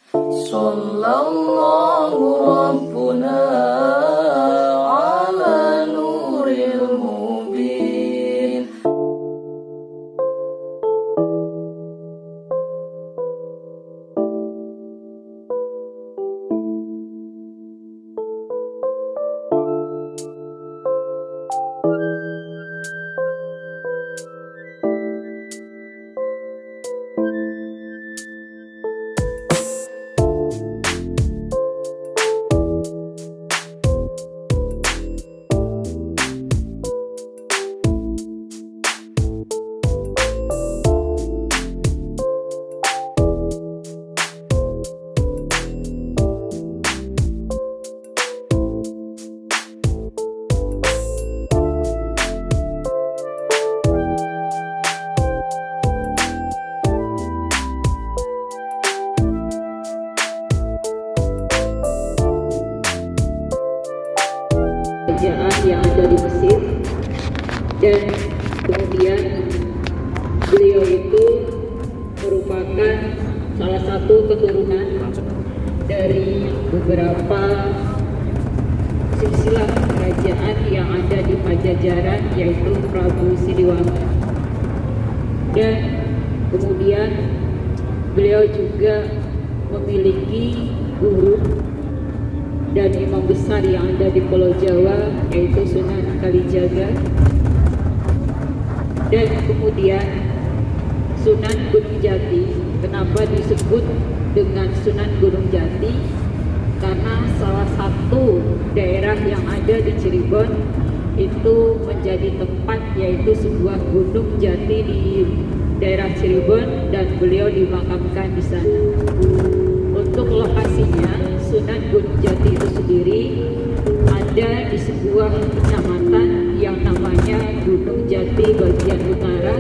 Sallallahu Rabbuna ala nuril mubin. Kerajaan yang ada di Mesir, dan kemudian beliau itu merupakan salah satu keturunan dari beberapa silsilah kerajaan yang ada di Pajajaran, yaitu Prabu Siliwangi. Dan kemudian beliau juga memiliki guru dan imam besar yang ada di Pulau Jawa, yaitu Sunan Kalijaga. Dan kemudian Sunan Gunung Jati. Kenapa disebut dengan Sunan Gunung Jati? Karena salah satu daerah yang ada di Cirebon itu menjadi tempat, yaitu sebuah gunung jati di daerah Cirebon, dan beliau dimakamkan di sana. Untuk lokasinya, Sunan Gunung Jati itu sendiri ada di sebuah kecamatan yang namanya Gunung Jati bagian utara,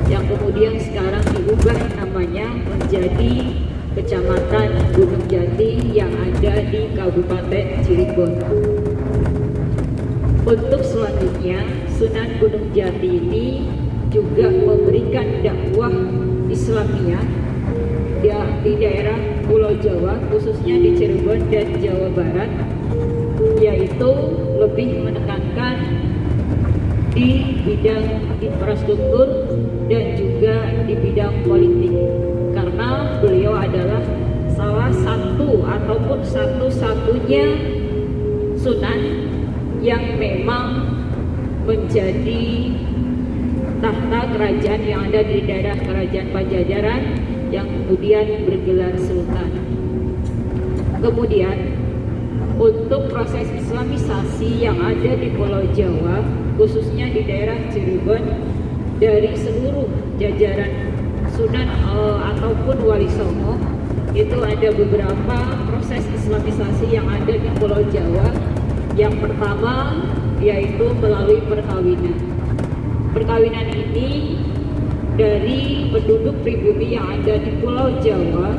yang kemudian sekarang diubah namanya menjadi Kecamatan Gunung Jati yang ada di Kabupaten Cirebon. Untuk selanjutnya, Sunan Gunung Jati ini juga memberikan dakwah Islamiyah di daerah Pulau Jawa, khususnya di Cirebon dan Jawa Barat, yaitu lebih menekankan di bidang infrastruktur dan juga di bidang politik, karena beliau adalah salah satu ataupun satu-satunya sunan yang memang menjadi tahta kerajaan yang ada di daerah kerajaan Pajajaran yang kemudian bergelar sultan. Kemudian untuk proses islamisasi yang ada di Pulau Jawa, khususnya di daerah Cirebon, dari seluruh jajaran sunan ataupun wali songo, itu ada beberapa proses islamisasi yang ada di Pulau Jawa. Yang pertama yaitu melalui perkawinan. Perkawinan ini dari penduduk pribumi yang ada di Pulau Jawa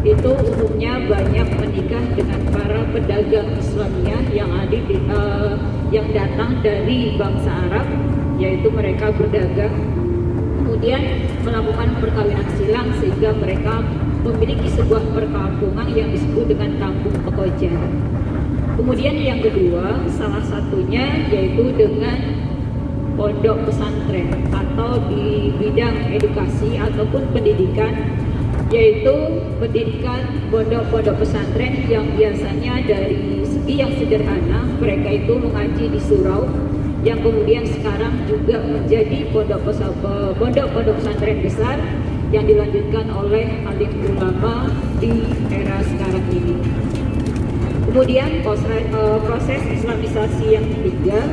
itu umumnya banyak menikah dengan para pedagang Islamiyah yang datang dari bangsa Arab, yaitu mereka berdagang, kemudian melakukan perkawinan silang sehingga mereka memiliki sebuah perkampungan yang disebut dengan kampung pekojan. Kemudian yang kedua, salah satunya yaitu dengan pondok pesantren atau di bidang edukasi ataupun pendidikan, yaitu pendidikan pondok-pondok pesantren yang biasanya dari segi yang sederhana, mereka itu mengaji di surau, yang kemudian sekarang juga menjadi pondok-pondok pesantren besar yang dilanjutkan oleh alim ulama di era sekarang ini. Kemudian proses islamisasi yang ketiga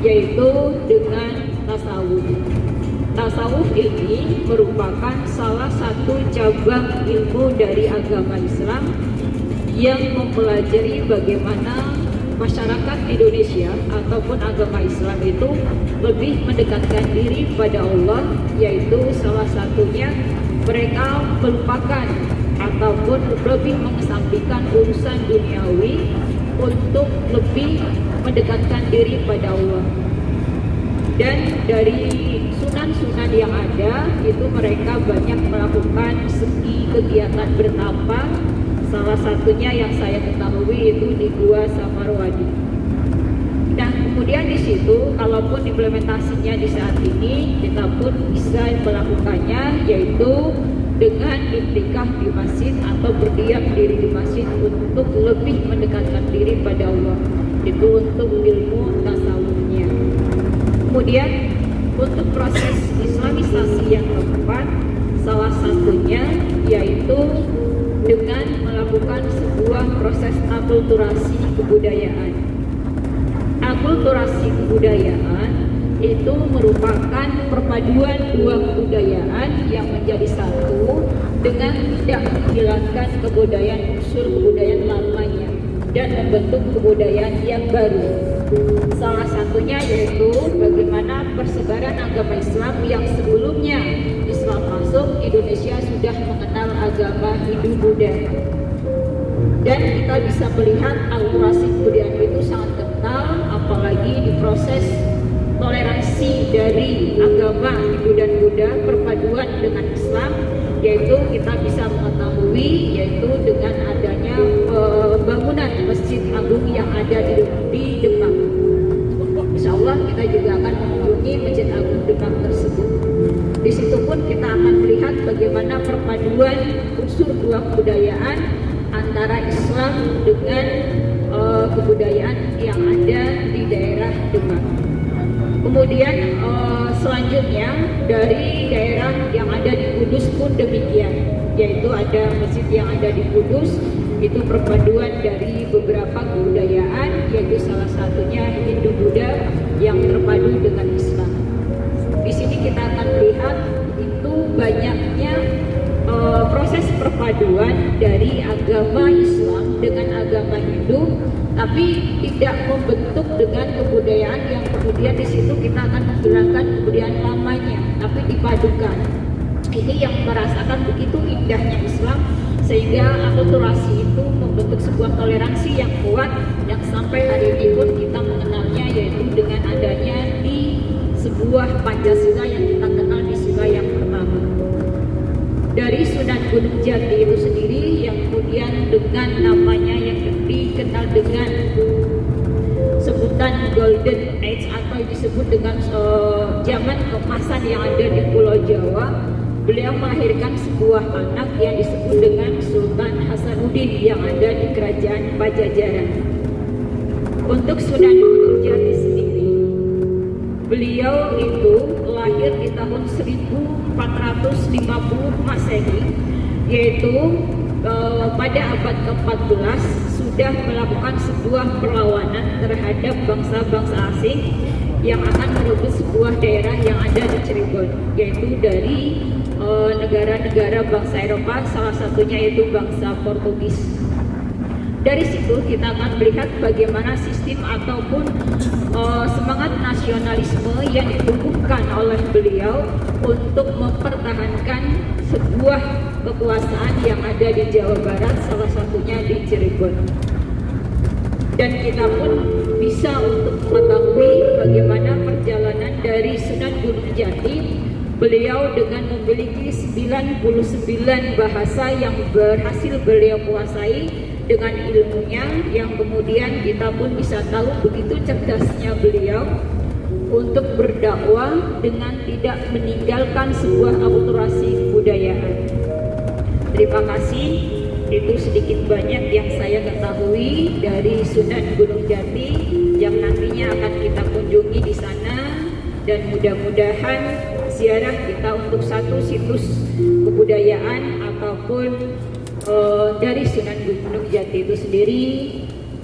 yaitu dengan tasawuf. Tasawuf ini merupakan salah satu cabang ilmu dari agama Islam yang mempelajari bagaimana masyarakat Indonesia ataupun agama Islam itu lebih mendekatkan diri pada Allah, yaitu salah satunya mereka melupakan ataupun lebih mengesampingkan urusan duniawi untuk lebih mendekatkan diri pada Allah. Dan dari sunan-sunan yang ada itu mereka banyak melakukan segi kegiatan bertapa Salah satunya yang saya ketahui itu di Gua Samarwadi. Nah, kemudian di situ, kalaupun implementasinya di saat ini, kita pun bisa melakukannya, yaitu dengan iktikaf di masjid atau berdiam diri di masjid untuk lebih mendekatkan diri pada Allah. Itu untuk ilmu tasawufnya. Kemudian untuk proses islamisasi yang keempat, salah satunya yaitu dengan melakukan sebuah proses akulturasi kebudayaan. Akulturasi kebudayaan itu merupakan perpaduan dua kebudayaan yang menjadi satu dengan tidak menghilangkan kebudayaan unsur kebudayaan lamanya dan membentuk kebudayaan yang baru. Salah satunya yaitu bagaimana persebaran agama Islam yang sebelumnya Islam masuk, Indonesia sudah mengenal agama Hindu-Buddha. Dan kita bisa melihat akulturasi kebudayaan itu sangat kental, apalagi di proses toleransi dari agama Hindu dan Buddha perpaduan dengan Islam, yaitu kita bisa mengetahui yaitu dengan adanya bangunan Masjid Agung yang ada di Demak. Insya Allah kita juga akan mengunjungi Masjid Agung Demak tersebut. Di situ pun kita akan melihat bagaimana perpaduan unsur dua kebudayaan antara Islam dengan kebudayaan yang ada di daerah Demak. Kemudian selanjutnya dari daerah yang ada di Kudus pun demikian, yaitu ada masjid yang ada di Kudus, itu perpaduan dari beberapa kebudayaan, yaitu salah satunya Hindu-Buddha yang terpadu dengan Islam. Di sini kita akan lihat itu banyaknya proses perpaduan dari agama Islam dengan agama Hindu, tapi tidak membentuk dengan kebudayaan yang kemudian di situ kita akan menghilangkan kebudayaan lamanya, tapi dipadukan. Ini yang merasakan begitu indahnya Islam, sehingga akulturasi itu membentuk sebuah toleransi yang kuat yang sampai hari ini pun kita mengenalnya, yaitu dengan adanya di sebuah Pancasila yang kita kenal di sila yang pertama. Dari Sunan Gunung Jati itu sendiri yang kemudian dengan namanya yang dikenal dengan sebutan Golden Age atau disebut dengan zaman keemasan yang ada di Pulau Jawa, beliau melahirkan sebuah anak yang disebut dengan Sultan Hasanuddin yang ada di Kerajaan Pajajaran. Untuk Sunan Gunung Jati sendiri, beliau itu lahir di tahun 1450 Masehi, yaitu pada abad ke-14 sudah melakukan sebuah perlawanan terhadap bangsa-bangsa asing yang akan merebut sebuah daerah yang ada di Cirebon, yaitu dari negara-negara bangsa Eropa, salah satunya yaitu bangsa Portugis. Dari situ kita akan melihat bagaimana sistem ataupun semangat nasionalisme yang ditumbuhkan oleh beliau untuk mempertahankan sebuah kekuasaan yang ada di Jawa Barat, salah satunya di Cirebon. Dan kita pun bisa untuk mengetahui bagaimana perjalanan dari Sunan Gunung Jati. Beliau dengan memiliki 99 bahasa yang berhasil beliau kuasai dengan ilmunya, yang kemudian kita pun bisa tahu begitu cerdasnya beliau untuk berdakwah dengan tidak meninggalkan sebuah akulturasi kebudayaan. Terima kasih, itu sedikit banyak yang saya ketahui dari Sunan Gunung Jati yang nantinya akan kita kunjungi di sana, dan mudah-mudahan ziarah kita untuk satu situs kebudayaan ataupun dari Sunan Gunung Jati itu sendiri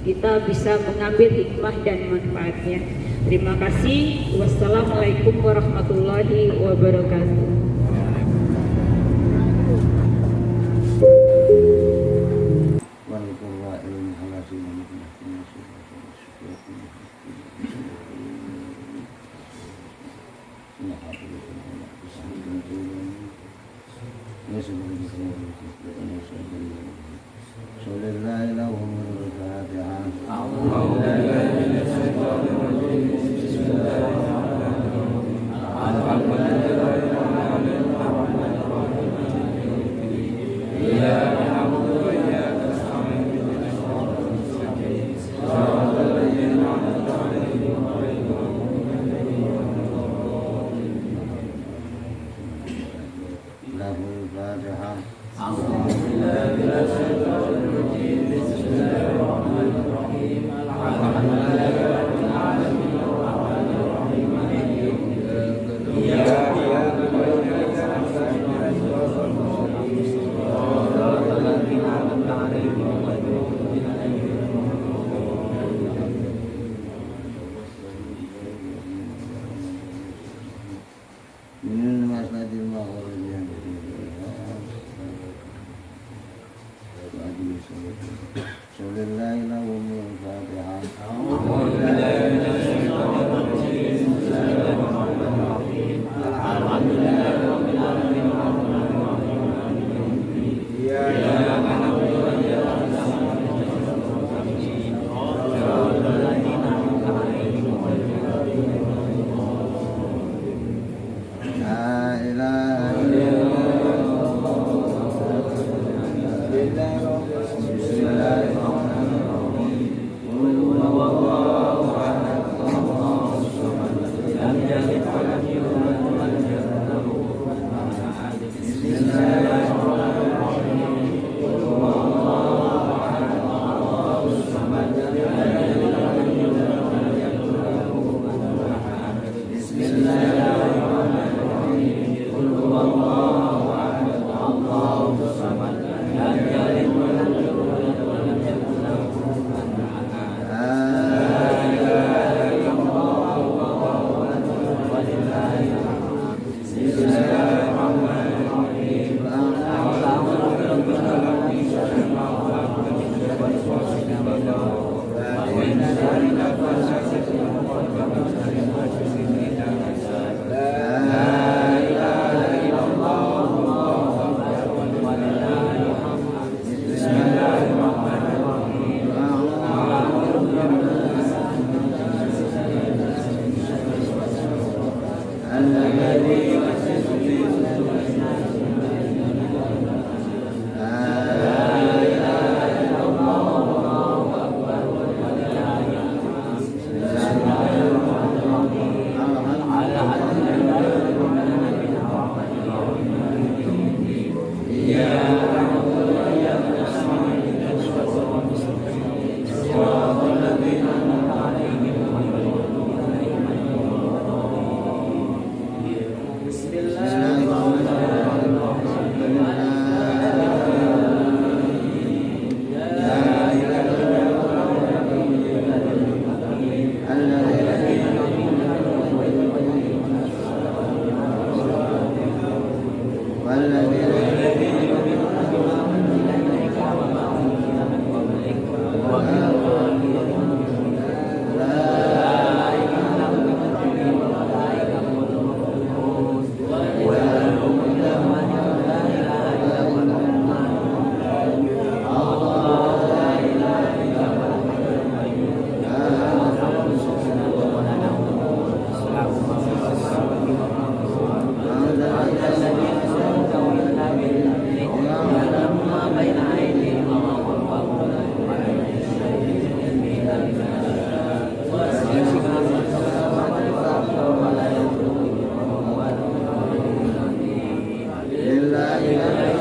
kita bisa mengambil hikmah dan manfaatnya. Terima kasih. Wassalamualaikum warahmatullahi wabarakatuh. Bismillah Al-Fatihah. La ilaha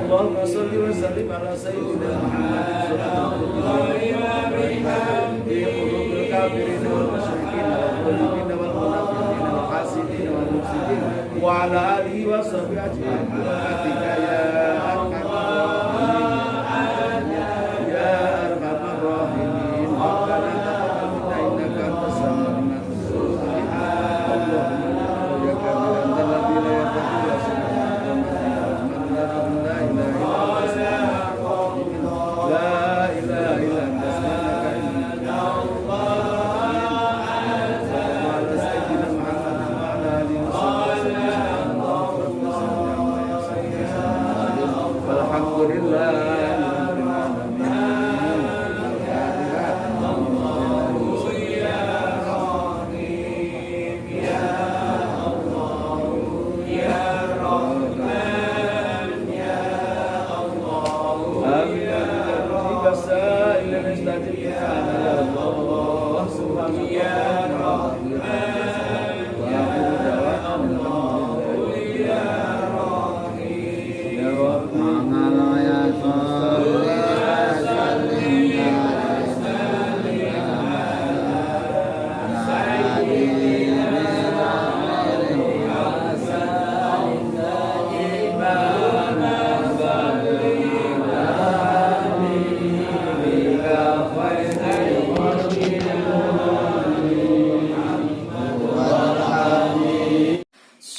Allahumma sholli wa sallim ala sayyidina Muhammad fi qulubil kafirin wal musyrikin wal mu'minin wal munafiqin wal hasidin wal mufsidin wa ala alihi wa sahbihi ajma'in ya arhamar rahimin rabbana taqabbal minna innaka antas samiul alim Allahumma ya kamilan alladhina yattaquna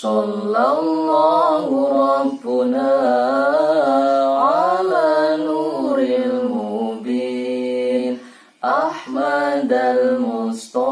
Sallallahu Rabbuna ala nuril mubin Ahmad al-Mustafa